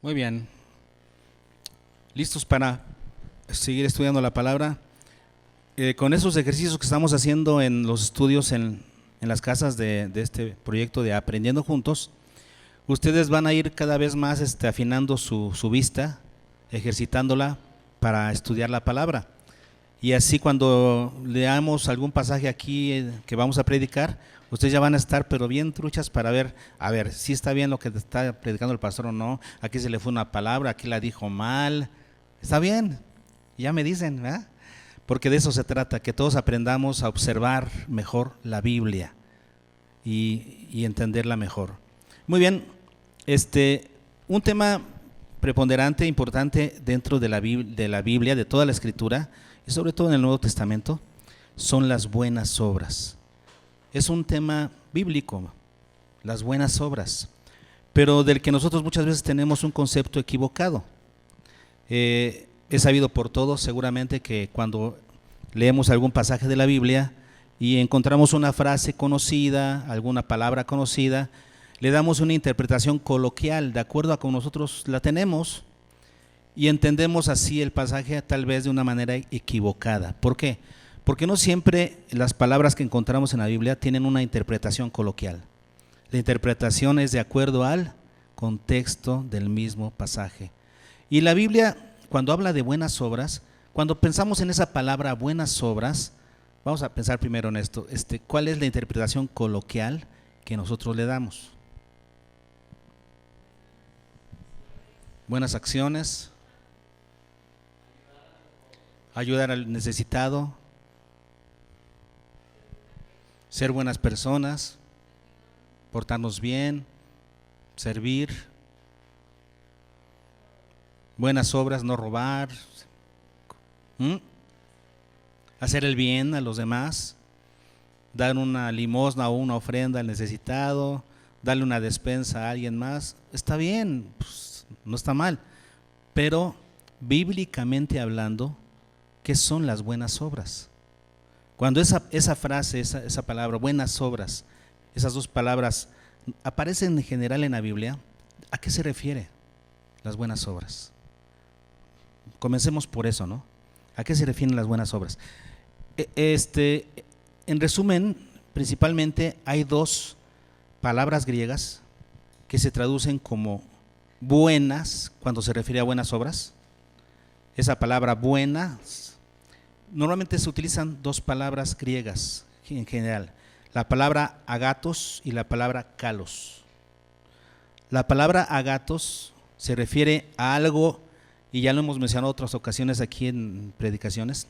Muy bien. ¿Listos para seguir estudiando la palabra? Con esos ejercicios que estamos haciendo en los estudios en las casas de este proyecto de Aprendiendo Juntos, ustedes van a ir cada vez más afinando su vista, ejercitándola para estudiar la palabra. Y así cuando leamos algún pasaje aquí que vamos a predicar, ustedes ya van a estar pero bien truchas para ver, a ver, si está bien lo que está predicando el pastor o no, aquí se le fue una palabra, aquí la dijo mal, está bien, ya me dicen, ¿verdad? Porque de eso se trata, que todos aprendamos a observar mejor la Biblia y entenderla mejor. Muy bien, un tema preponderante, importante dentro de la Biblia, de toda la Escritura, y sobre todo en el Nuevo Testamento, son las buenas obras. Es un tema bíblico, las buenas obras, pero del que nosotros muchas veces tenemos un concepto equivocado. Es sabido por todos seguramente que cuando leemos algún pasaje de la Biblia y encontramos una frase conocida, alguna palabra conocida, le damos una interpretación coloquial de acuerdo a como nosotros la tenemos y entendemos así el pasaje tal vez de una manera equivocada. ¿Por qué? Porque no siempre las palabras que encontramos en la Biblia tienen una interpretación coloquial. La interpretación es de acuerdo al contexto del mismo pasaje. Y la Biblia, cuando habla de buenas obras, cuando pensamos en esa palabra buenas obras, vamos a pensar primero en esto, ¿cuál es la interpretación coloquial que nosotros le damos? Buenas acciones, ayudar al necesitado, ser buenas personas, portarnos bien, servir, buenas obras, no robar, hacer el bien a los demás, dar una limosna o una ofrenda al necesitado, darle una despensa a alguien más, está bien, pues, no está mal, pero bíblicamente hablando, ¿qué son las buenas obras? Cuando esa frase, esa palabra, buenas obras, esas dos palabras aparecen en general en la Biblia, ¿a qué se refiere las buenas obras? Comencemos por eso, ¿no? ¿A qué se refieren las buenas obras? En resumen, principalmente hay dos palabras griegas que se traducen como buenas cuando se refiere a buenas obras. Esa palabra buenas, normalmente se utilizan dos palabras griegas en general, la palabra agatos y la palabra kalos. La palabra agatos se refiere a algo, y ya lo hemos mencionado en otras ocasiones aquí en predicaciones,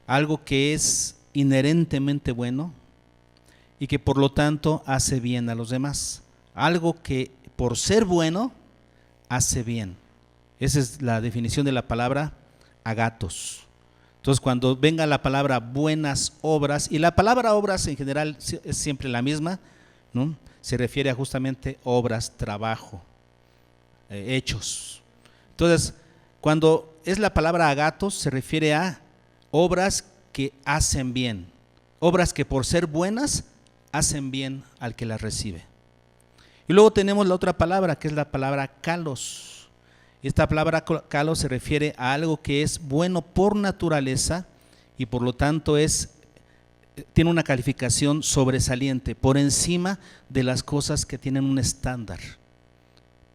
algo que es inherentemente bueno y que por lo tanto hace bien a los demás. Algo que por ser bueno hace bien. Esa es la definición de la palabra agatos. Entonces cuando venga la palabra buenas obras, y la palabra obras en general es siempre la misma, ¿no? Se refiere a justamente obras, trabajo, hechos. Entonces cuando es la palabra agatos se refiere a obras que hacen bien, obras que por ser buenas hacen bien al que las recibe. Y luego tenemos la otra palabra que es la palabra kalos. Esta palabra kalos se refiere a algo que es bueno por naturaleza y por lo tanto tiene una calificación sobresaliente por encima de las cosas que tienen un estándar.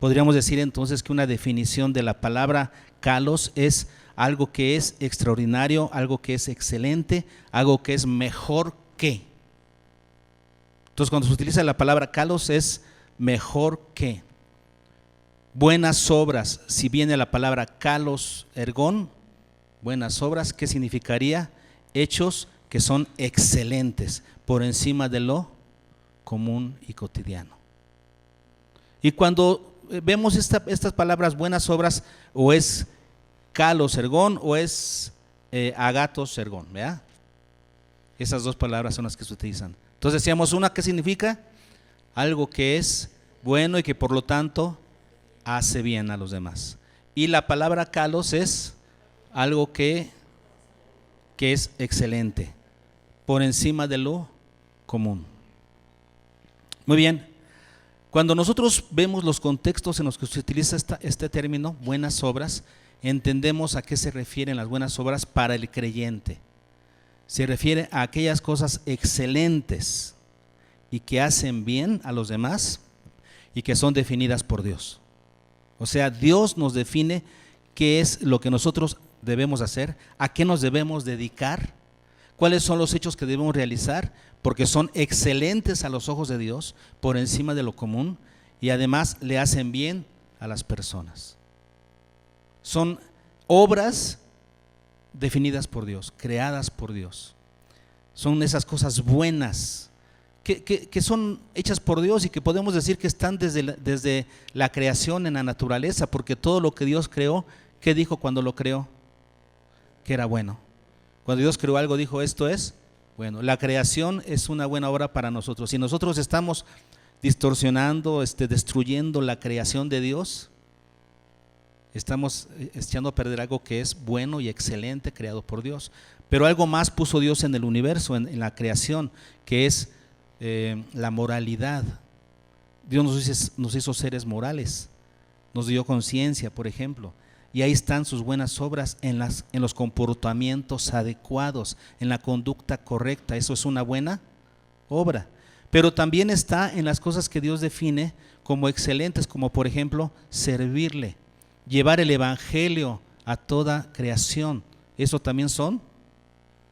Podríamos decir entonces que una definición de la palabra kalos es algo que es extraordinario, algo que es excelente, algo que es mejor que. Entonces cuando se utiliza la palabra kalos es mejor que. Buenas obras, si viene la palabra kalos ergón, buenas obras, ¿qué significaría? Hechos que son excelentes, por encima de lo común y cotidiano. Y cuando vemos estas palabras buenas obras, o es kalos ergón o es agatos ergón, ¿verdad? Esas dos palabras son las que se utilizan. Entonces decíamos, una que significa algo que es bueno y que por lo tanto hace bien a los demás. Y la palabra kalos es algo que es excelente, por encima de lo común. Muy bien. Cuando nosotros vemos los contextos en los que se utiliza este término, buenas obras, entendemos a qué se refieren las buenas obras para el creyente. Se refiere a aquellas cosas excelentes y que hacen bien a los demás y que son definidas por Dios. O sea, Dios nos define qué es lo que nosotros debemos hacer, a qué nos debemos dedicar, cuáles son los hechos que debemos realizar, porque son excelentes a los ojos de Dios, por encima de lo común, y además le hacen bien a las personas. Son obras definidas por Dios, creadas por Dios. Son esas cosas buenas que son hechas por Dios y que podemos decir que están desde la creación en la naturaleza, porque todo lo que Dios creó, ¿qué dijo cuando lo creó? Que era bueno. Cuando Dios creó algo dijo, esto es bueno. La creación es una buena obra para nosotros. Si nosotros estamos distorsionando, destruyendo la creación de Dios, estamos echando a perder algo que es bueno y excelente, creado por Dios. Pero algo más puso Dios en el universo, en la creación, que es la moralidad. Dios nos hizo seres morales, nos dio conciencia, por ejemplo, y ahí están sus buenas obras en los comportamientos adecuados, en la conducta correcta. Eso es una buena obra. Pero también está en las cosas que Dios define como excelentes, como por ejemplo servirle, llevar el evangelio a toda creación. Eso también son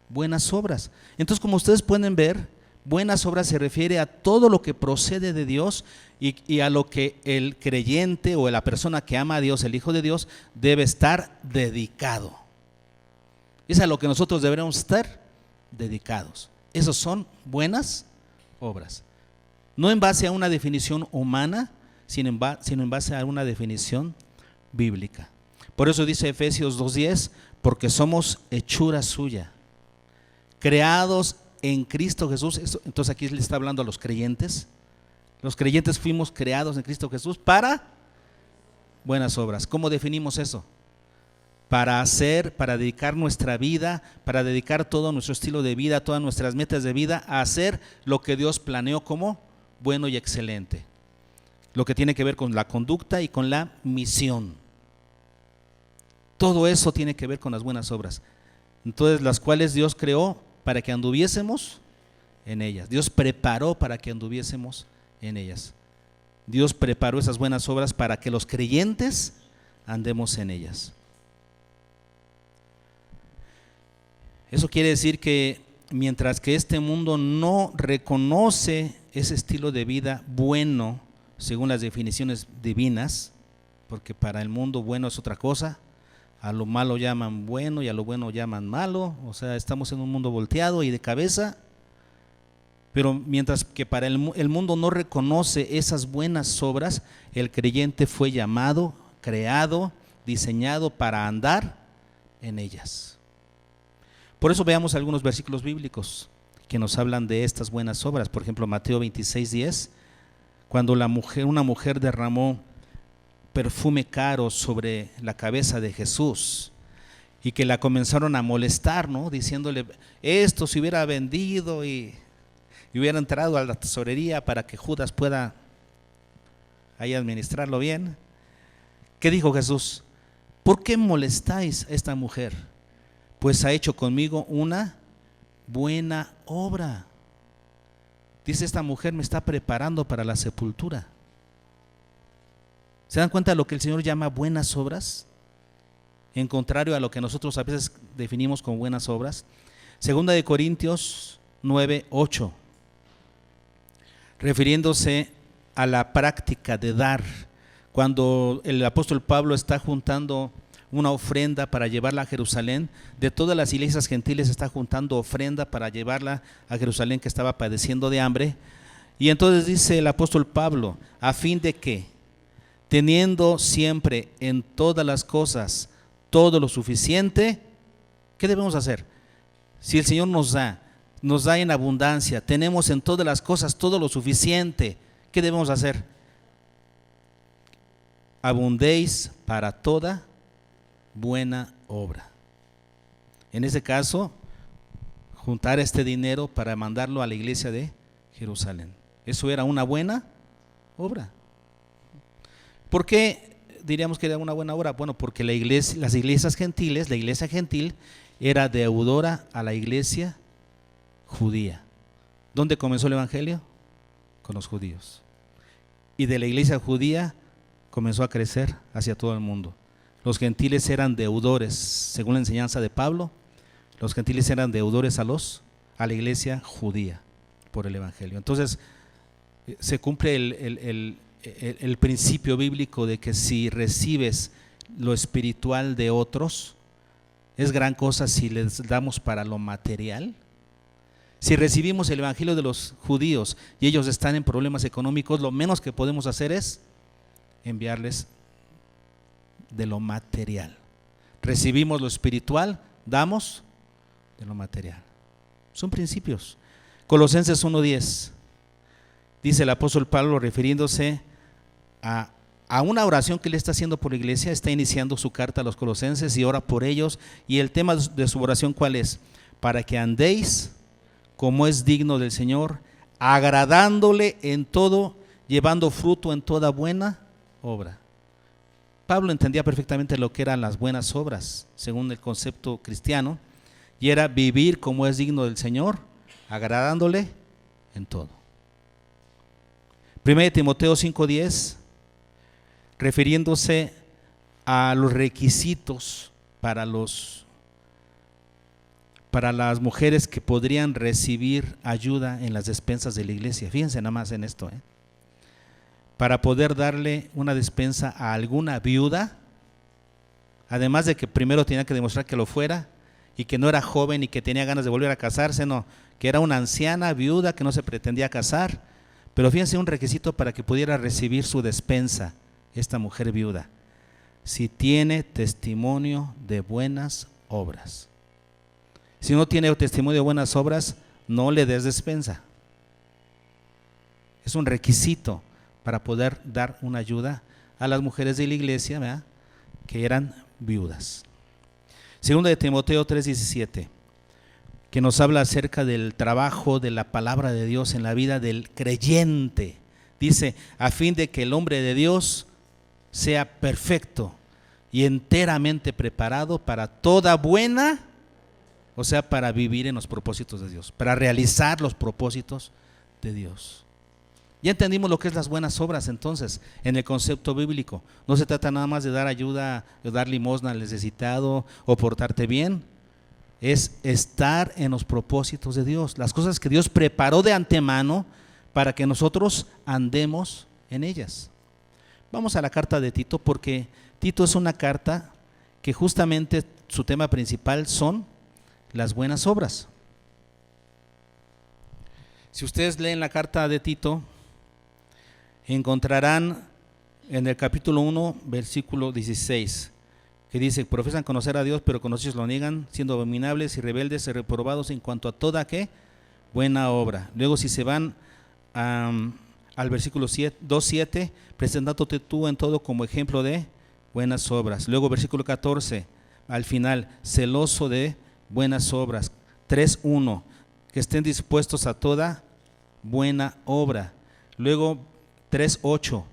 buenas obras. Entonces, como ustedes pueden ver, buenas obras se refiere a todo lo que procede de Dios y a lo que el creyente o la persona que ama a Dios, el Hijo de Dios, debe estar dedicado. Es a lo que nosotros deberemos estar dedicados. Esos son buenas obras. No en base a una definición humana, sino en base a una definición bíblica. Por eso dice Efesios 2:10, porque somos hechura suya, creados en Cristo Jesús. Entonces aquí le está hablando a los creyentes. Los creyentes fuimos creados en Cristo Jesús para buenas obras. ¿Cómo definimos eso? Para dedicar nuestra vida, para dedicar todo nuestro estilo de vida, todas nuestras metas de vida, a hacer lo que Dios planeó como bueno y excelente. Lo que tiene que ver con la conducta y con la misión. Todo eso tiene que ver con las buenas obras. Entonces, las cuales Dios creó para que anduviésemos en ellas. Dios preparó para que anduviésemos en ellas. Dios preparó esas buenas obras para que los creyentes andemos en ellas. Eso quiere decir que mientras que este mundo no reconoce ese estilo de vida bueno, según las definiciones divinas, porque para el mundo bueno es otra cosa, a lo malo llaman bueno y a lo bueno llaman malo, o sea, estamos en un mundo volteado y de cabeza. Pero mientras que para el mundo no reconoce esas buenas obras, el creyente fue llamado, creado, diseñado para andar en ellas. Por eso veamos algunos versículos bíblicos que nos hablan de estas buenas obras. Por ejemplo, Mateo 26:10, cuando una mujer derramó perfume caro sobre la cabeza de Jesús y que la comenzaron a molestar, ¿no? Diciéndole, esto se hubiera vendido y hubiera entrado a la tesorería para que Judas pueda ahí administrarlo bien. ¿Qué dijo Jesús? ¿Por qué molestáis a esta mujer? Pues ha hecho conmigo una buena obra. Dice, esta mujer me está preparando para la sepultura. ¿Se dan cuenta de lo que el Señor llama buenas obras? En contrario a lo que nosotros a veces definimos como buenas obras. Segunda de Corintios 9:8, refiriéndose a la práctica de dar, cuando el apóstol Pablo está juntando una ofrenda para llevarla a Jerusalén, de todas las iglesias gentiles está juntando ofrenda para llevarla a Jerusalén, que estaba padeciendo de hambre. Y entonces dice el apóstol Pablo, a fin de que, teniendo siempre en todas las cosas todo lo suficiente, ¿qué debemos hacer? Si el Señor nos da en abundancia, tenemos en todas las cosas todo lo suficiente, ¿qué debemos hacer? Abundéis para toda buena obra. En ese caso, juntar este dinero para mandarlo a la iglesia de Jerusalén. Eso era una buena obra. ¿Por qué diríamos que era una buena obra? Bueno, porque las iglesias gentiles, la iglesia gentil era deudora a la iglesia judía. ¿Dónde comenzó el evangelio? Con los judíos. Y de la iglesia judía comenzó a crecer hacia todo el mundo. Los gentiles eran deudores, según la enseñanza de Pablo, los gentiles eran deudores a la iglesia judía por el evangelio. Entonces, se cumple el principio bíblico de que si recibes lo espiritual de otros, es gran cosa si les damos para lo material. Si recibimos el evangelio de los judíos y ellos están en problemas económicos, lo menos que podemos hacer es enviarles de lo material. Recibimos lo espiritual, damos de lo material. Son principios. Colosenses 1:10 dice el apóstol Pablo, refiriéndose a una oración que él está haciendo por la iglesia, está iniciando su carta a los colosenses y ora por ellos, y el tema de su oración, ¿cuál es? Para que andéis como es digno del Señor, agradándole en todo, llevando fruto en toda buena obra. Pablo entendía perfectamente lo que eran las buenas obras, según el concepto cristiano, y era vivir como es digno del Señor, agradándole en todo. 1 Timoteo 5:10, refiriéndose a los requisitos para las mujeres que podrían recibir ayuda en las despensas de la iglesia. Fíjense nada más en esto, para poder darle una despensa a alguna viuda, además de que primero tenía que demostrar que lo fuera y que no era joven y que tenía ganas de volver a casarse, no, que era una anciana viuda que no se pretendía casar. Pero fíjense un requisito para que pudiera recibir su despensa esta mujer viuda: si tiene testimonio de buenas obras. Si no tiene testimonio de buenas obras, no le des despensa. Es un requisito para poder dar una ayuda a las mujeres de la iglesia, ¿verdad?, que eran viudas. Segunda de Timoteo 3:17, que nos habla acerca del trabajo de la palabra de Dios en la vida del creyente. Dice, a fin de que el hombre de Dios sea perfecto y enteramente preparado para toda buena, o sea, para vivir en los propósitos de Dios, para realizar los propósitos de Dios. Ya entendimos lo que es las buenas obras entonces, en el concepto bíblico. No se trata nada más de dar ayuda, de dar limosna al necesitado o portarte bien. Es estar en los propósitos de Dios, las cosas que Dios preparó de antemano para que nosotros andemos en ellas. Vamos a la carta de Tito, porque Tito es una carta que justamente su tema principal son las buenas obras. Si ustedes leen la carta de Tito, encontrarán en el capítulo 1, versículo 16, que dice, profesan conocer a Dios, pero con ellos lo niegan, siendo abominables y rebeldes y reprobados en cuanto a toda ¿qué? Buena obra. Luego si se van al versículo 2:7, presentándote tú en todo como ejemplo de buenas obras. Luego versículo 14, al final, celoso de buenas obras. 3:1, que estén dispuestos a toda buena obra. Luego 3:8,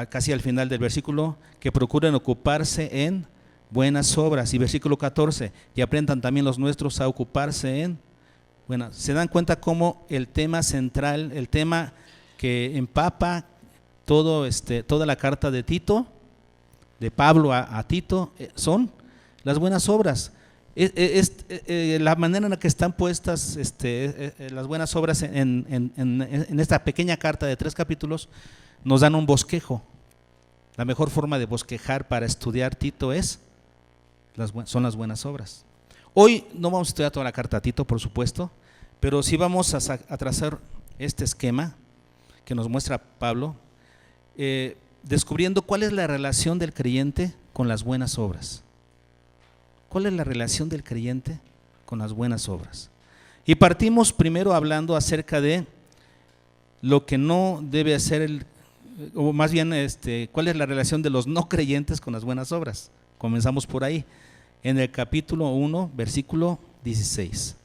casi al final del versículo, que procuren ocuparse en buenas obras. Y versículo 14, y aprendan también los nuestros a ocuparse en buenas. ¿Se dan cuenta cómo el tema central, el tema que empapa toda la carta de Tito, de Pablo a Tito, son las buenas obras? La manera en la que están puestas las buenas obras en esta pequeña carta de 3 capítulos nos dan un bosquejo. La mejor forma de bosquejar para estudiar Tito son las buenas obras. Hoy no vamos a estudiar toda la carta a Tito, por supuesto, pero sí vamos a trazar este esquema que nos muestra Pablo, descubriendo cuál es la relación del creyente con las buenas obras. ¿Cuál es la relación del creyente con las buenas obras? Y partimos primero hablando acerca de lo que no debe hacer o más bien cuál es la relación de los no creyentes con las buenas obras. Comenzamos por ahí, en el capítulo 1, versículo 16.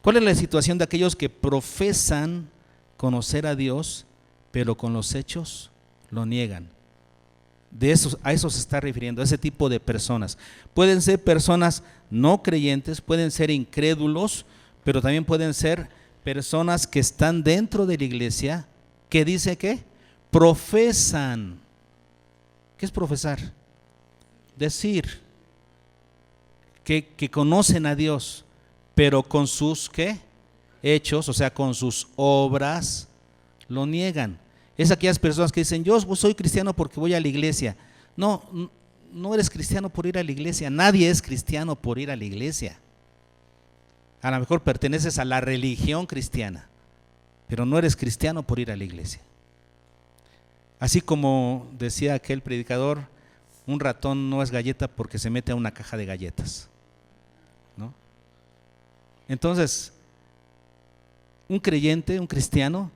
¿Cuál es la situación de aquellos que profesan conocer a Dios, pero con los hechos lo niegan. A eso se está refiriendo, a ese tipo de personas. Pueden ser personas no creyentes, pueden ser incrédulos, pero también pueden ser personas que están dentro de la iglesia, que dice que profesan. ¿Qué es profesar? Decir que conocen a Dios, pero con sus ¿qué? Hechos, o sea, con sus obras, lo niegan. Es aquellas personas que dicen, yo soy cristiano porque voy a la iglesia. No, no eres cristiano por ir a la iglesia. Nadie es cristiano por ir a la iglesia. A lo mejor perteneces a la religión cristiana, pero no eres cristiano por ir a la iglesia. Así como decía aquel predicador, un ratón no es galleta porque se mete a una caja de galletas, ¿no? Entonces, un creyente, un cristiano,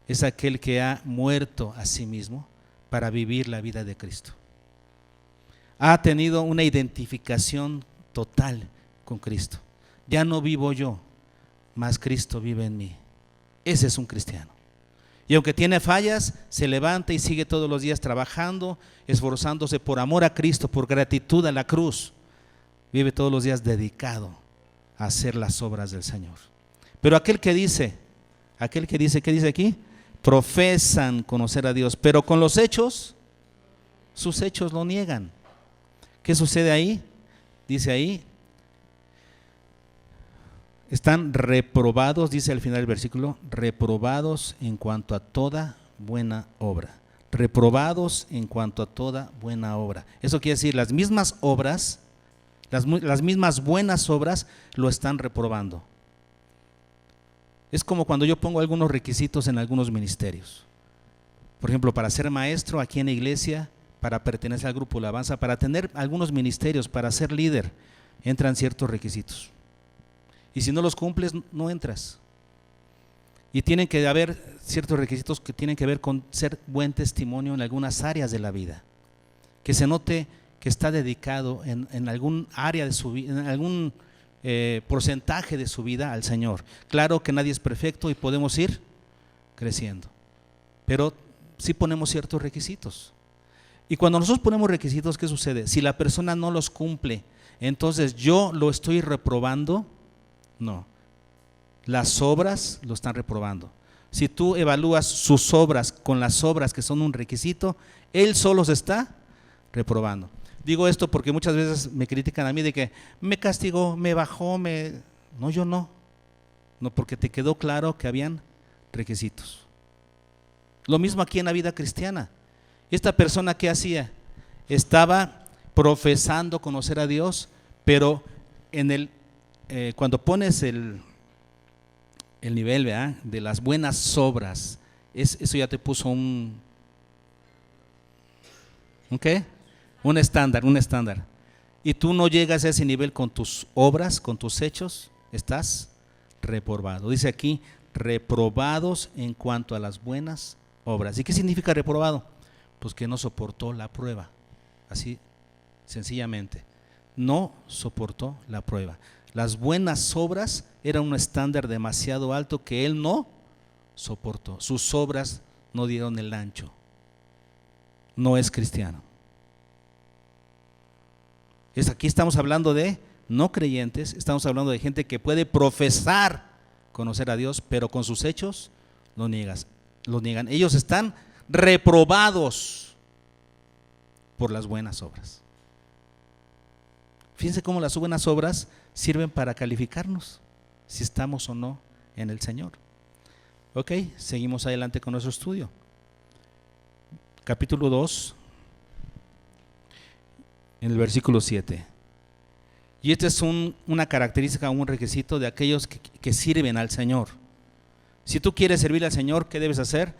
es aquel que ha muerto a sí mismo para vivir la vida de Cristo. Ha tenido una identificación total con Cristo. Ya no vivo yo, mas Cristo vive en mí. Ese es un cristiano. Y aunque tiene fallas, se levanta y sigue todos los días trabajando, esforzándose por amor a Cristo, por gratitud a la cruz. Vive todos los días dedicado a hacer las obras del Señor. Pero aquel que dice, ¿qué dice aquí? Profesan conocer a Dios, pero con los hechos, sus hechos lo niegan. ¿Qué sucede ahí? Dice ahí, están reprobados, dice al final del versículo, reprobados en cuanto a toda buena obra. Reprobados en cuanto a toda buena obra. Eso quiere decir, las mismas obras, las mismas buenas obras lo están reprobando. Es como cuando yo pongo algunos requisitos en algunos ministerios. Por ejemplo, para ser maestro aquí en la iglesia, para pertenecer al grupo de alabanza, para tener algunos ministerios, para ser líder, entran ciertos requisitos. Y si no los cumples, no entras. Y tienen que haber ciertos requisitos que tienen que ver con ser buen testimonio en algunas áreas de la vida. Que se note que está dedicado en algún área de su vida, en algún porcentaje de su vida al Señor. Claro que nadie es perfecto y podemos ir creciendo, pero sí ponemos ciertos requisitos. Y cuando nosotros ponemos requisitos, ¿qué sucede? Si la persona no los cumple, entonces yo lo estoy reprobando. No, las obras lo están reprobando. Si tú evalúas sus obras con las obras que son un requisito, él solo se está reprobando. Digo esto porque muchas veces me critican a mí de que me castigó, me bajó, No, yo no. No, porque te quedó claro que habían requisitos. Lo mismo aquí en la vida cristiana. Esta persona, ¿qué hacía? Estaba profesando conocer a Dios, pero cuando pones el nivel, ¿verdad?, de las buenas obras, eso ya te puso un ¿qué? Un estándar. Y tú no llegas a ese nivel con tus obras, con tus hechos, estás reprobado. Dice aquí, reprobados en cuanto a las buenas obras. ¿Y qué significa reprobado? Pues que no soportó la prueba. Así, sencillamente. No soportó la prueba. Las buenas obras eran un estándar demasiado alto que él no soportó. Sus obras no dieron el ancho. No es cristiano. Aquí estamos hablando de no creyentes, estamos hablando de gente que puede profesar conocer a Dios, pero con sus hechos lo niegan. Ellos están reprobados por las buenas obras. Fíjense cómo las buenas obras sirven para calificarnos si estamos o no en el Señor. Ok, seguimos adelante con nuestro estudio. Capítulo 2, en el versículo 7. Y esta es una característica, un requisito de aquellos que sirven al Señor. Si tú quieres servir al Señor, ¿qué debes hacer?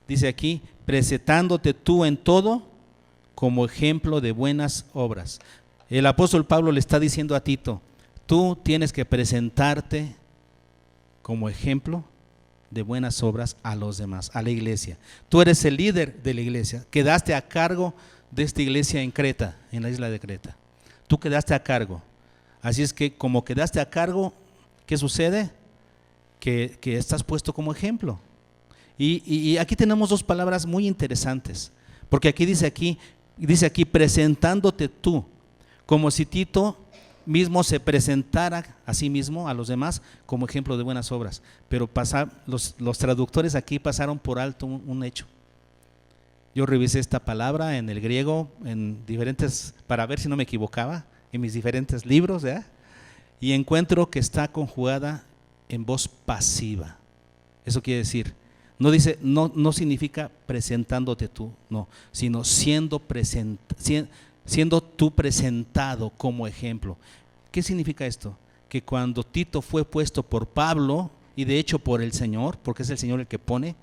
Dice aquí, presentándote tú en todo como ejemplo de buenas obras. El apóstol Pablo le está diciendo a Tito, tú tienes que presentarte como ejemplo de buenas obras a los demás, a la iglesia. Tú eres el líder de la iglesia, quedaste a cargo de esta iglesia en Creta, en la isla de Creta. Tú quedaste a cargo. Así es que como quedaste a cargo, ¿qué sucede? Que estás puesto como ejemplo. Y aquí tenemos dos palabras muy interesantes, porque dice aquí presentándote tú, como si Tito mismo se presentara a sí mismo, a los demás, como ejemplo de buenas obras. Pero los traductores aquí pasaron por alto un hecho. Yo revisé esta palabra en el griego, para ver si no me equivocaba, en mis diferentes libros, ¿verdad? Y encuentro que está conjugada en voz pasiva. Eso quiere decir, no significa presentándote tú, no, sino siendo tú presentado como ejemplo. ¿Qué significa esto? Que cuando Tito fue puesto por Pablo, y de hecho por el Señor, porque es el Señor el que pone,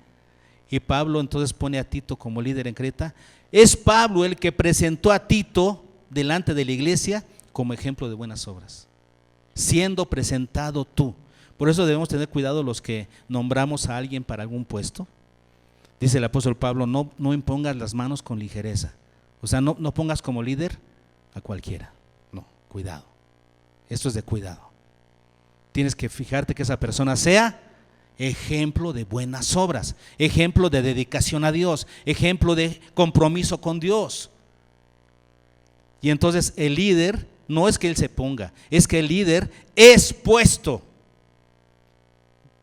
y Pablo entonces pone a Tito como líder en Creta, es Pablo el que presentó a Tito delante de la iglesia como ejemplo de buenas obras, siendo presentado tú. Por eso debemos tener cuidado los que nombramos a alguien para algún puesto. Dice el apóstol Pablo, no impongas las manos con ligereza. O sea, no pongas como líder a cualquiera. No, cuidado. Esto es de cuidado. Tienes que fijarte que esa persona sea ejemplo de buenas obras, ejemplo de dedicación a Dios, ejemplo de compromiso con Dios. Y entonces el líder no es que él se ponga, es que el líder es puesto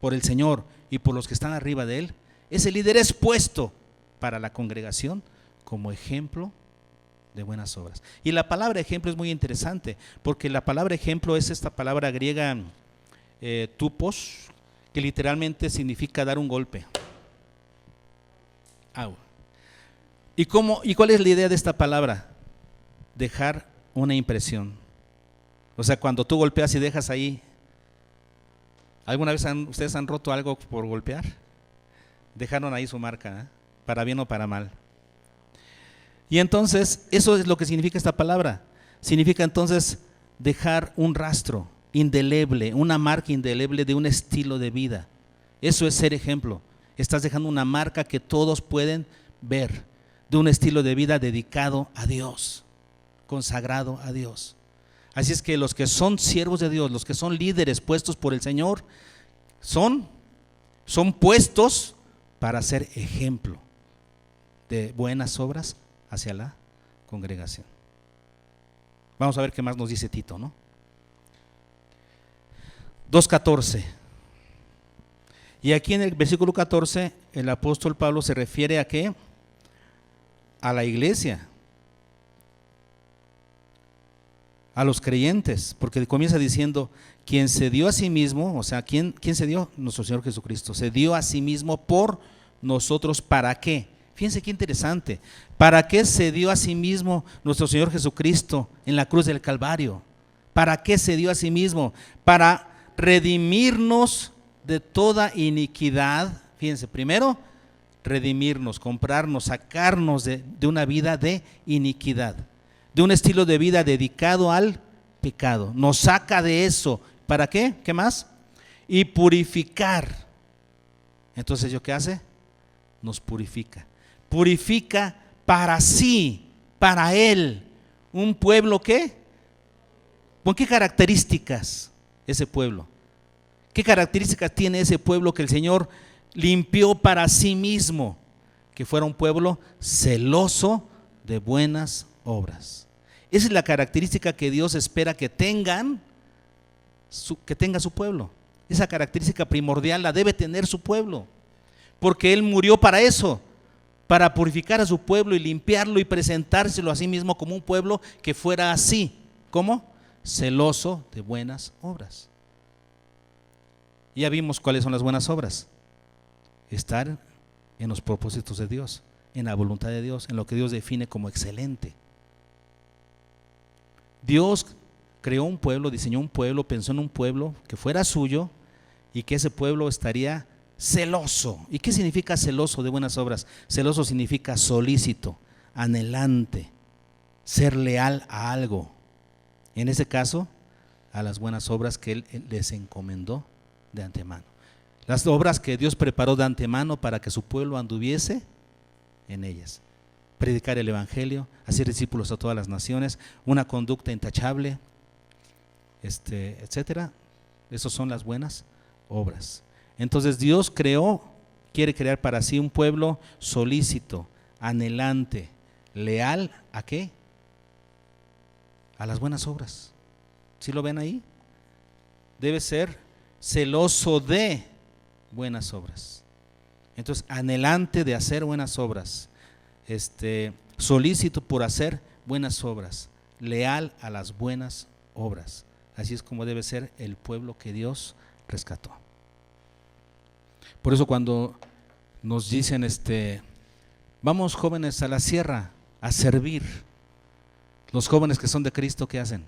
por el Señor y por los que están arriba de él. Ese líder es puesto para la congregación como ejemplo de buenas obras. Y la palabra ejemplo es muy interesante, porque la palabra ejemplo es esta palabra griega tupos, que literalmente significa dar un golpe. ¿Y cuál es la idea de esta palabra? Dejar una impresión. O sea, cuando tú golpeas y dejas ahí, ¿alguna vez ustedes han roto algo por golpear? Dejaron ahí su marca, para bien o para mal. Y entonces, eso es lo que significa esta palabra. Significa entonces dejar un rastro indeleble, una marca indeleble de un estilo de vida. Eso es ser ejemplo. Estás dejando una marca que todos pueden ver, de un estilo de vida dedicado a Dios, consagrado a Dios. Así es que los que son siervos de Dios, los que son líderes puestos por el Señor, son puestos para ser ejemplo de buenas obras hacia la congregación. Vamos a ver qué más nos dice Tito, ¿no? 2:14. Y aquí en el versículo 14 el apóstol Pablo se refiere a ¿qué? A la iglesia, a los creyentes, porque comienza diciendo, quien se dio a sí mismo, o sea, ¿quién se dio? Nuestro Señor Jesucristo, se dio a sí mismo por nosotros, ¿para qué? Fíjense qué interesante, ¿para qué se dio a sí mismo nuestro Señor Jesucristo en la cruz del Calvario? ¿Para qué se dio a sí mismo? Para redimirnos de toda iniquidad. Fíjense, primero, redimirnos, comprarnos, sacarnos de una vida de iniquidad, de un estilo de vida dedicado al pecado. Nos saca de eso. ¿Para qué? ¿Qué más? Y purificar. Entonces, ¿yo qué hace? Nos purifica. Purifica para sí, para Él. Un pueblo ¿qué? ¿Con qué características ese pueblo? ¿Qué características tiene ese pueblo que el Señor limpió para sí mismo? Que fuera un pueblo celoso de buenas obras. Esa es la característica que Dios espera que tenga su pueblo. Esa característica primordial la debe tener su pueblo, porque Él murió para eso, para purificar a su pueblo y limpiarlo y presentárselo a sí mismo como un pueblo que fuera así. ¿Cómo? Celoso de buenas obras. Ya vimos cuáles son las buenas obras. Estar en los propósitos de Dios, en la voluntad de Dios, en lo que Dios define como excelente. Dios creó un pueblo, diseñó un pueblo, pensó en un pueblo que fuera suyo y que ese pueblo estaría celoso. ¿Y qué significa celoso de buenas obras? Celoso significa solícito, anhelante, ser leal a algo. En ese caso, a las buenas obras que Él les encomendó de antemano. Las obras que Dios preparó de antemano para que su pueblo anduviese en ellas. Predicar el evangelio, hacer discípulos a todas las naciones, una conducta intachable, etcétera. Esas son las buenas obras. Entonces Dios creó quiere crear para sí un pueblo solícito, anhelante, leal, ¿a qué? A las buenas obras. ¿Sí lo ven ahí? Debe ser celoso de buenas obras. Entonces, anhelante de hacer buenas obras, solícito por hacer buenas obras, leal a las buenas obras. Así es como debe ser el pueblo que Dios rescató. Por eso cuando nos dicen, vamos jóvenes a la sierra a servir, los jóvenes que son de Cristo, ¿qué hacen?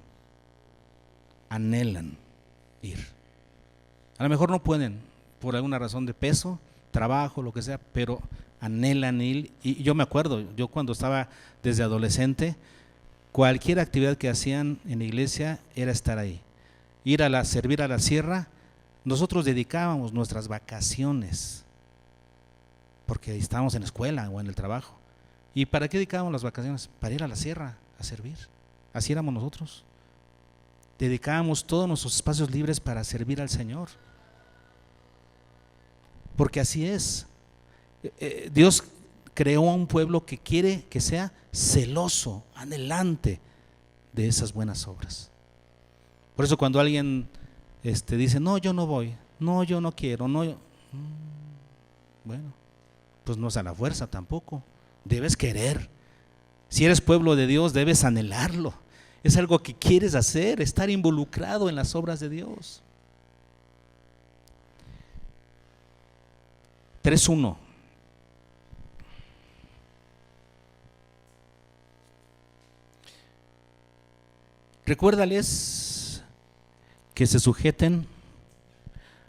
Anhelan ir. A lo mejor no pueden, por alguna razón de peso, trabajo, lo que sea, pero anhelan ir. Y yo me acuerdo, yo cuando estaba desde adolescente, cualquier actividad que hacían en la iglesia era estar ahí. Ir a servir a la sierra, nosotros dedicábamos nuestras vacaciones, porque estábamos en la escuela o en el trabajo. ¿Y para qué dedicábamos las vacaciones? Para ir a la sierra a servir. Así éramos nosotros. Dedicábamos todos nuestros espacios libres para servir al Señor. Porque así es. Dios creó a un pueblo que quiere que sea celoso, anhelante de esas buenas obras. Por eso cuando alguien dice, no, yo no voy, no, yo no quiero, no, bueno, pues no es a la fuerza tampoco. Debes querer. Si eres pueblo de Dios, debes anhelarlo. Es algo que quieres hacer, estar involucrado en las obras de Dios. 3:1. Recuérdales que se sujeten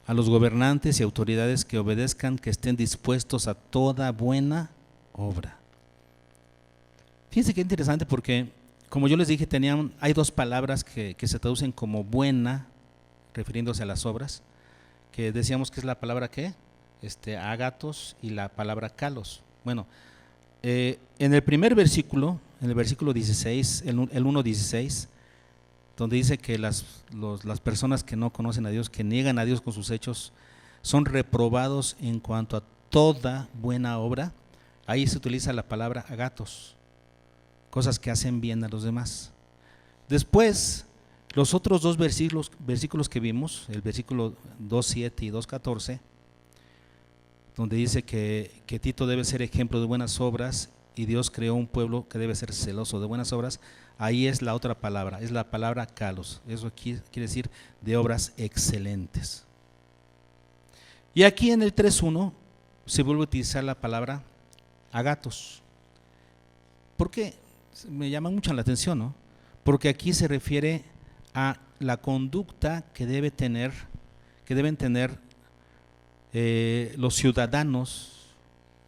a los gobernantes y autoridades, que obedezcan, que estén dispuestos a toda buena obra. Fíjense qué interesante, porque como yo les dije, hay dos palabras que se traducen como buena, refiriéndose a las obras, que decíamos que es la palabra ¿qué? Agatos, y la palabra kalos. Bueno, en el primer versículo, en el versículo 16, el 1:16, donde dice que las personas que no conocen a Dios, que niegan a Dios con sus hechos, son reprobados en cuanto a toda buena obra. Ahí se utiliza la palabra agatos, cosas que hacen bien a los demás. Después, los otros dos versículos que vimos, el versículo 2:7 y 2:14, donde dice que Tito debe ser ejemplo de buenas obras y Dios creó un pueblo que debe ser celoso de buenas obras. Ahí es la otra palabra, es la palabra kalos. Eso quiere decir de obras excelentes. Y aquí en el 3:1 se vuelve a utilizar la palabra agatos. ¿Por qué? Me llama mucho la atención, ¿no? Porque aquí se refiere a la conducta que deben tener los ciudadanos,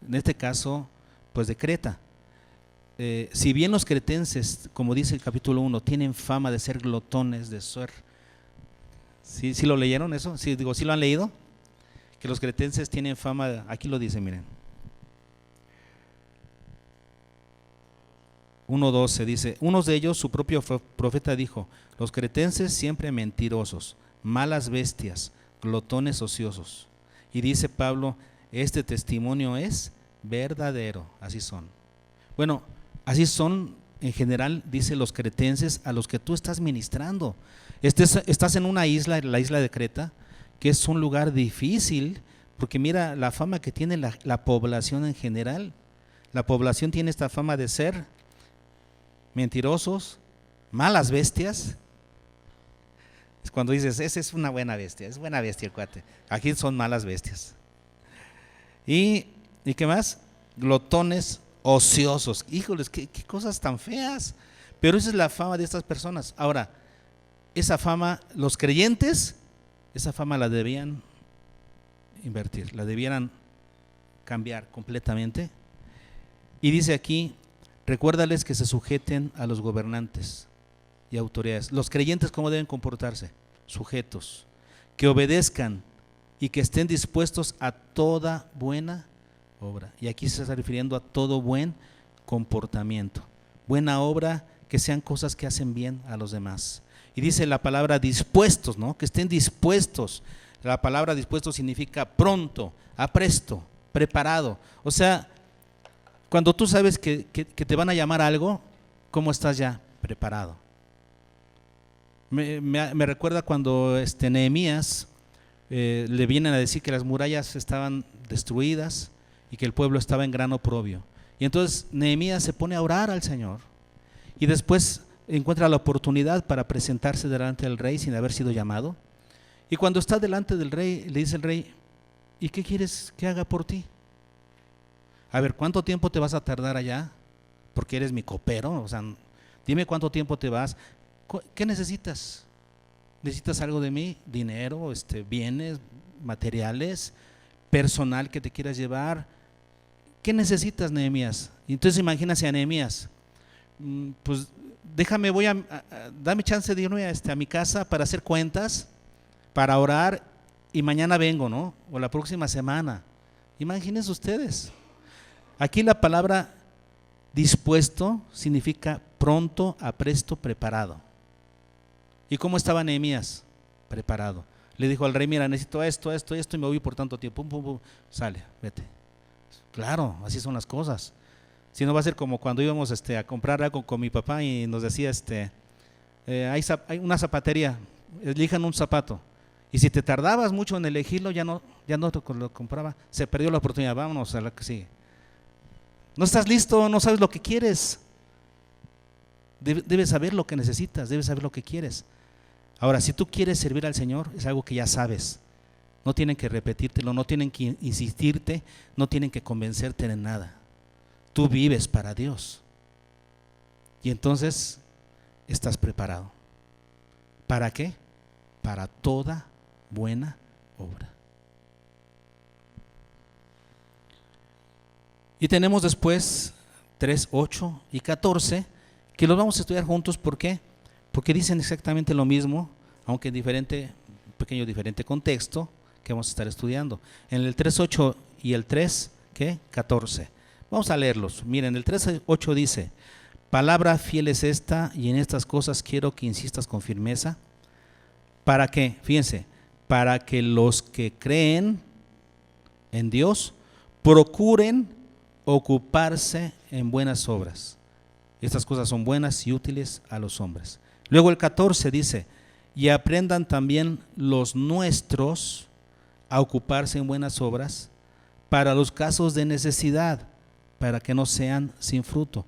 en este caso, pues de Creta. Si bien los cretenses, como dice el capítulo 1, tienen fama de ser glotones, de ser, ¿sí lo leyeron eso? ¿Sí lo han leído? Que los cretenses tienen fama, aquí lo dice, miren. 1:12 dice, unos de ellos, su propio profeta dijo, los cretenses siempre mentirosos, malas bestias, glotones ociosos. Y dice Pablo, este testimonio es verdadero, así son. Bueno, así son en general, dice los cretenses a los que tú estás ministrando. Estás en una isla, la isla de Creta, que es un lugar difícil, porque mira la fama que tiene la población en general. La población tiene esta fama de ser mentirosos, malas bestias. Es cuando dices, ese es una buena bestia, es buena bestia el cuate. Aquí son malas bestias. ¿Y qué más? Glotones ociosos. Híjoles, qué cosas tan feas. Pero esa es la fama de estas personas. Ahora, esa fama, los creyentes, esa fama la debían invertir, la debieran cambiar completamente. Y dice aquí, recuérdales que se sujeten a los gobernantes y autoridades. Los creyentes, ¿cómo deben comportarse? Sujetos, que obedezcan y que estén dispuestos a toda buena obra. Y aquí se está refiriendo a todo buen comportamiento. Buena obra, que sean cosas que hacen bien a los demás. Y dice la palabra dispuestos, ¿no? Que estén dispuestos. La palabra dispuesto significa pronto, apresto, preparado. O sea, cuando tú sabes que te van a llamar a algo, ¿cómo estás ya preparado? Me recuerda cuando Nehemías le vienen a decir que las murallas estaban destruidas y que el pueblo estaba en gran oprobio. Y entonces Nehemías se pone a orar al Señor y después encuentra la oportunidad para presentarse delante del rey sin haber sido llamado. Y cuando está delante del rey, le dice el rey: ¿y qué quieres que haga por ti? A ver, ¿cuánto tiempo te vas a tardar allá? Porque eres mi copero, o sea, dime cuánto tiempo te vas. ¿Qué necesitas? ¿Necesitas algo de mí? ¿Dinero, bienes, materiales, personal que te quieras llevar? ¿Qué necesitas, Nehemías? Y entonces imagínate a Nehemías, pues déjame, dame chance de irme a mi casa para hacer cuentas, para orar, y mañana vengo, ¿no? O la próxima semana. Imagínense ustedes. Aquí la palabra dispuesto significa pronto, apresto, preparado. ¿Y cómo estaba Nehemías? Preparado. Le dijo al rey: mira, necesito esto, y me voy por tanto tiempo. Pum, pum, pum. Sale, vete. Claro, así son las cosas. Si no, va a ser como cuando íbamos a comprar algo con mi papá y nos decía, hay una zapatería, elijan un zapato. Y si te tardabas mucho en elegirlo, ya no lo compraba. Se perdió la oportunidad, vámonos a la que sigue. No estás listo, no sabes lo que quieres. Debes saber lo que necesitas, debes saber lo que quieres. Ahora, si tú quieres servir al Señor, es algo que ya sabes. No tienen que repetírtelo, no tienen que insistirte, no tienen que convencerte de nada. Tú vives para Dios. Y entonces estás preparado. ¿Para qué? Para toda buena obra. Y tenemos después 3, 8 y 14, que los vamos a estudiar juntos. ¿Por qué? Porque dicen exactamente lo mismo, aunque en pequeño diferente contexto que vamos a estar estudiando. En el 3, 8 y el 3, ¿qué? 14. Vamos a leerlos. Miren, el 3, 8 dice: palabra fiel es esta, y en estas cosas quiero que insistas con firmeza. ¿Para qué? Fíjense, para que los que creen en Dios procuren ocuparse en buenas obras. Estas cosas son buenas y útiles a los hombres. Luego el 14 dice: y aprendan también los nuestros a ocuparse en buenas obras para los casos de necesidad, para que no sean sin fruto.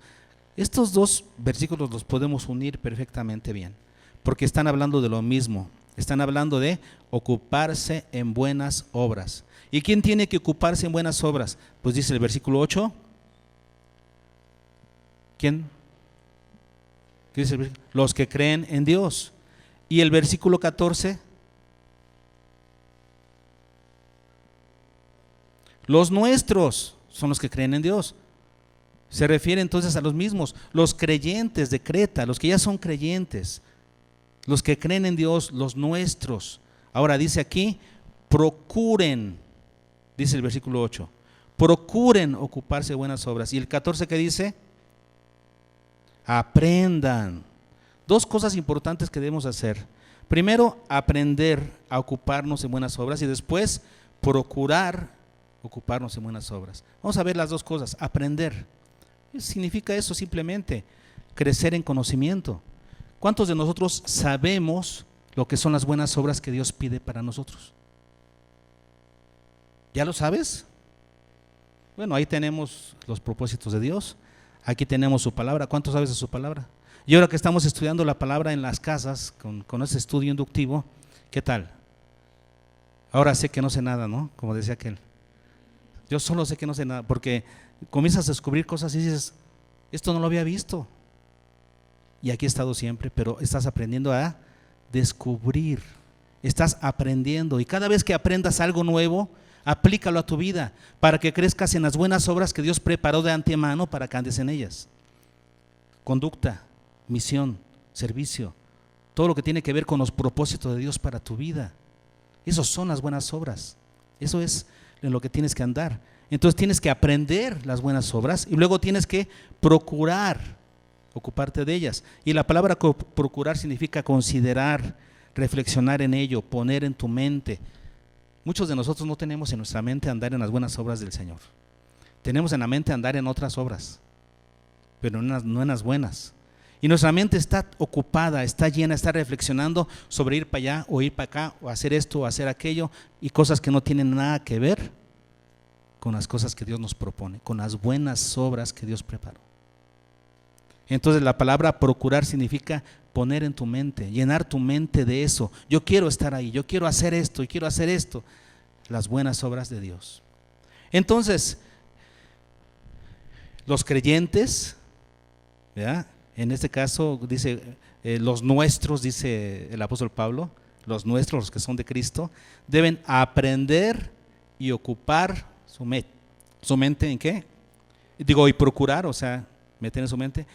Estos dos versículos los podemos unir perfectamente bien, porque están hablando de lo mismo. Están hablando de ocuparse en buenas obras. ¿Y quién tiene que ocuparse en buenas obras? Pues dice el versículo 8. ¿Quién? ¿Qué dice el versículo? Los que creen en Dios. Y el versículo 14. Los nuestros son los que creen en Dios. Se refiere entonces a los mismos, los creyentes de Creta, los que ya son creyentes, los que creen en Dios, los nuestros. Ahora dice aquí: procuren, dice el versículo 8, procuren ocuparse de buenas obras. Y el 14, ¿qué dice? Aprendan. Dos cosas importantes que debemos hacer. Primero, aprender a ocuparnos en buenas obras, y después procurar ocuparnos en buenas obras. Vamos a ver las dos cosas. Aprender, ¿qué significa eso? Simplemente crecer en conocimiento. ¿Cuántos de nosotros sabemos lo que son las buenas obras que Dios pide para nosotros? ¿Ya lo sabes? Bueno, ahí tenemos los propósitos de Dios. Aquí tenemos su palabra. ¿Cuánto sabes de su palabra? Y ahora que estamos estudiando la palabra en las casas con ese estudio inductivo, ¿qué tal? Ahora sé que no sé nada, ¿no? Como decía aquel. Yo solo sé que no sé nada, porque comienzas a descubrir cosas y dices: esto no lo había visto. Y aquí he estado siempre, pero estás aprendiendo a descubrir. Estás aprendiendo, y cada vez que aprendas algo nuevo, aplícalo a tu vida para que crezcas en las buenas obras que Dios preparó de antemano para que andes en ellas. Conducta, misión, servicio, todo lo que tiene que ver con los propósitos de Dios para tu vida. Esas son las buenas obras. Eso es en lo que tienes que andar. Entonces tienes que aprender las buenas obras y luego tienes que procurar ocuparte de ellas. Y la palabra procurar significa considerar, reflexionar en ello, poner en tu mente. muchos de nosotros no tenemos en nuestra mente andar en las buenas obras del Señor. Tenemos en la mente andar en otras obras, pero no en las buenas. Y nuestra mente está ocupada, está llena, está reflexionando sobre ir para allá o ir para acá, o hacer esto o hacer aquello, y cosas que no tienen nada que ver con las cosas que Dios nos propone, con las buenas obras que Dios preparó. Entonces la palabra procurar significa poner en tu mente, llenar tu mente de eso. Yo quiero estar ahí, yo quiero hacer esto y quiero hacer esto. Las buenas obras de Dios. Entonces, los creyentes, ¿verdad? En este caso dice los nuestros, dice el apóstol Pablo, los nuestros, los que son de Cristo, deben aprender y ocupar su mente ¿en qué? Y procurar, o sea, meter en su mente,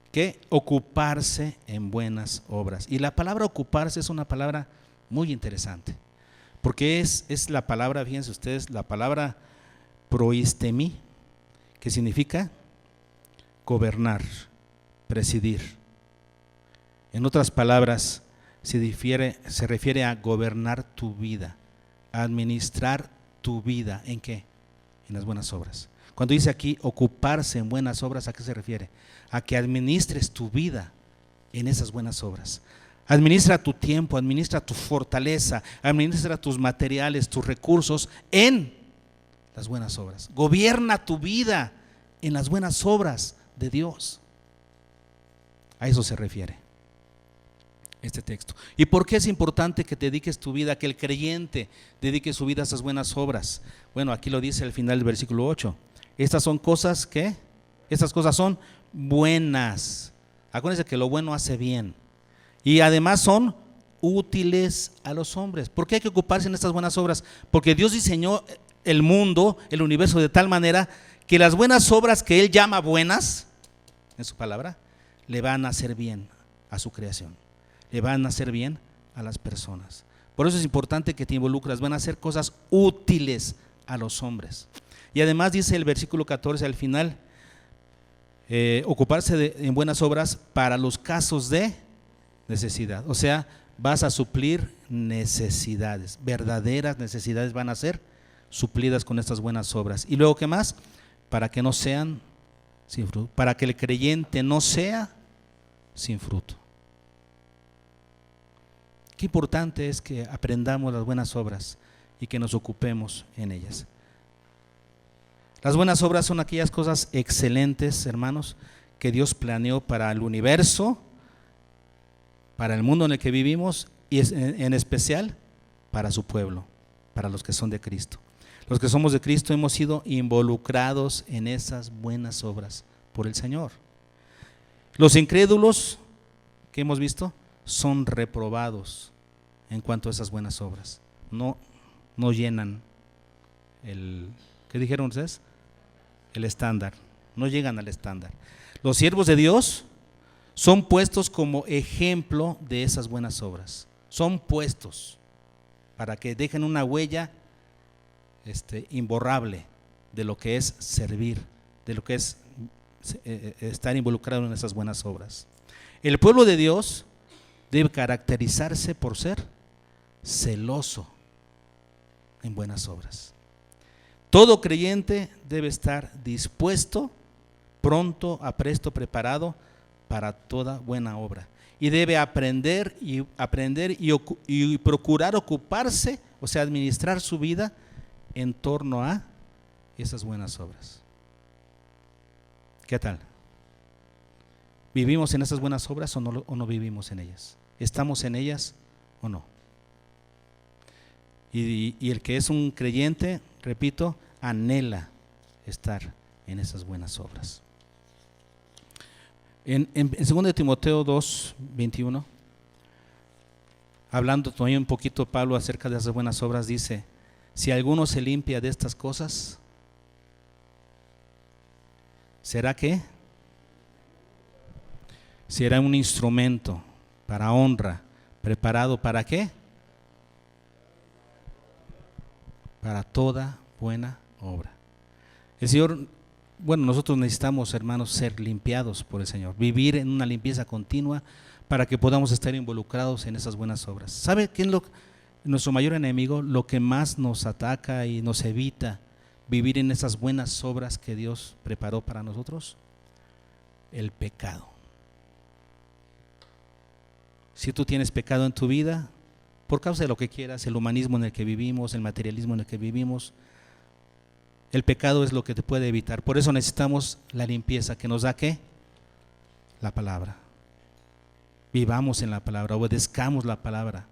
que ocuparse en buenas obras. Y la palabra ocuparse es una palabra muy interesante, porque es la palabra, fíjense ustedes, la palabra proistemi, que significa gobernar, presidir. En otras palabras, se refiere a gobernar tu vida, a administrar tu vida. ¿En qué? En las buenas obras. Cuando dice aquí ocuparse en buenas obras, ¿a qué se refiere? A que administres tu vida en esas buenas obras. Administra tu tiempo, administra tu fortaleza, administra tus materiales, tus recursos en las buenas obras. Gobierna tu vida en las buenas obras de Dios. A eso se refiere este texto. ¿Y por qué es importante que te dediques tu vida, que el creyente dedique su vida a esas buenas obras? Bueno, aquí lo dice al final del versículo 8. Estas son cosas que, estas cosas son buenas. Acuérdense que lo bueno hace bien. Y además son útiles a los hombres. ¿Por qué hay que ocuparse en estas buenas obras? Porque Dios diseñó el mundo, el universo de tal manera que las buenas obras que Él llama buenas, en su palabra, le van a hacer bien a su creación, le van a hacer bien a las personas. Por eso es importante que te involucres, van a hacer cosas útiles a los hombres. Y además dice el versículo 14 al final, ocuparse en buenas obras para los casos de necesidad. O sea, vas a suplir necesidades, verdaderas necesidades van a ser suplidas con estas buenas obras. Y luego, ¿qué más? Para que no sean sin fruto, para que el creyente no sea sin fruto. Qué importante es que aprendamos las buenas obras y que nos ocupemos en ellas. Las buenas obras son aquellas cosas excelentes, hermanos, que Dios planeó para el universo, para el mundo en el que vivimos y en especial para su pueblo, para los que son de Cristo. Los que somos de Cristo hemos sido involucrados en esas buenas obras por el Señor. Los incrédulos que hemos visto son reprobados en cuanto a esas buenas obras. No llenan ¿qué dijeron ustedes? El estándar. No llegan al estándar. Los siervos de Dios son puestos como ejemplo de esas buenas obras. Son puestos para que dejen una huella imborrable de lo que es servir, de lo que es estar involucrado en esas buenas obras. El pueblo de Dios debe caracterizarse por ser celoso en buenas obras. Todo creyente debe estar dispuesto, pronto, apresto, preparado para toda buena obra. Y debe aprender y procurar ocuparse, o sea, administrar su vida en torno a esas buenas obras. ¿Qué tal? ¿Vivimos en esas buenas obras o no vivimos en ellas? ¿Estamos en ellas o no? Y el que es un creyente, repito, anhela estar en esas buenas obras. En 2 Timoteo 2, 21, hablando todavía un poquito Pablo acerca de esas buenas obras, dice: si alguno se limpia de estas cosas, ¿será qué? Será un instrumento para honra, preparado ¿para qué? Para toda buena obra. El Señor, nosotros necesitamos, hermanos, ser limpiados por el Señor, vivir en una limpieza continua para que podamos estar involucrados en esas buenas obras. ¿Sabe qué es nuestro mayor enemigo, lo que más nos ataca y nos evita vivir en esas buenas obras que Dios preparó para nosotros, el pecado. Si tú tienes pecado en tu vida, por causa de lo que quieras, el humanismo en el que vivimos, el materialismo en el que vivimos, el pecado es lo que te puede evitar. Por eso necesitamos la limpieza que nos da ¿qué? La palabra. Vivamos en la palabra, obedezcamos la palabra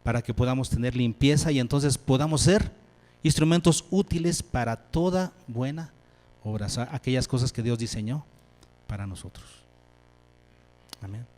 para que podamos tener limpieza y entonces podamos ser instrumentos útiles para toda buena obra, aquellas cosas que Dios diseñó para nosotros. Amén.